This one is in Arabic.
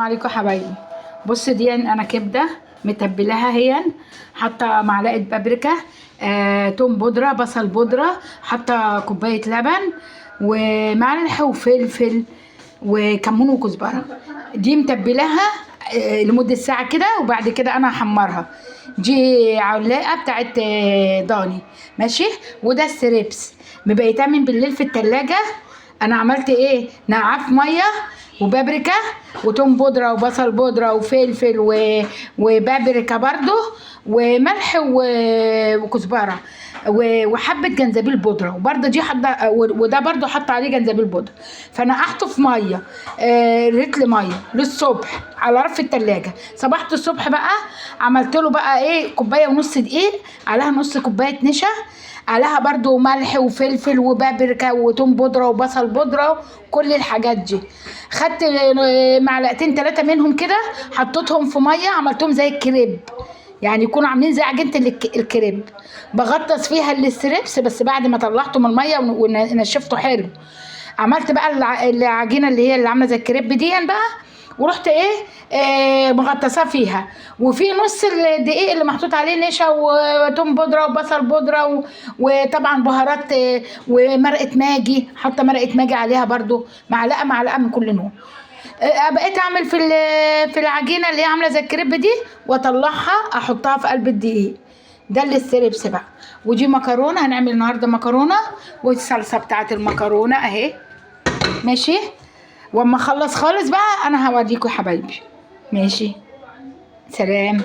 عليكم يا حبايبي. بص دي انا كبده متبلاها هي، حاطه معلقه بابريكا، توم بودره، بصل بودره، حاطه كوبايه لبن وملح وفلفل وكمون وكزبره. دي متبلاها لمده ساعه كده، وبعد كده انا هحمرها. دي علاقه بتاعت ضاني ماشي. وده الستريبس مبقيتها من بالليل في التلاجة. انا عملت ايه؟ نقعاه في ميه وبابريكا وتوم بودره وبصل بودره وفلفل وبابريكا برضو وملح وكزبره وحبه جنزبيل بودره، وبرده دي حاطه، وده برده حاطه عليه جنزبيل بودره. فنقعته في ميه لتر ميه للصبح على رف التلاجة. صبحت الصبح بقى عملت له بقى ايه، كوبايه ونص دقيق عليها نص كوبايه نشا، عليها برضو ملح وفلفل وبابريكا وتوم بودره وبصل بودره، كل الحاجات دي. خدت معلقتين 3 منهم كده، حطيتهم في ميه، عملتهم زي الكريب، يعني يكونوا عاملين زي عجينه الكريب. بغطس فيها الستريبس بس بعد ما طلعته من الميه ونشفته حلو. عملت بقى العجينه اللي هي اللي عامله زي الكريب دي بقى، ورحت مغطساه فيها. وفي نص الدقيق اللي محطوط عليه نشا وتوم بودره وبصل بودره وطبعا بهارات ومرقه ماجي، حاطه مرقه ماجي عليها برضو معلقه من كل نوع. بقيت اعمل في العجينه اللي هي عامله زي الكريب دي، واطلعها احطها في قلب الدقيق. ده الستريبس بقى. ودي مكرونه، هنعمل النهارده مكرونه، والصلصه بتاعت المكرونه اهي ماشي. واما اخلص خالص بقى انا هوريكم يا حبايبي. ماشي، سلام.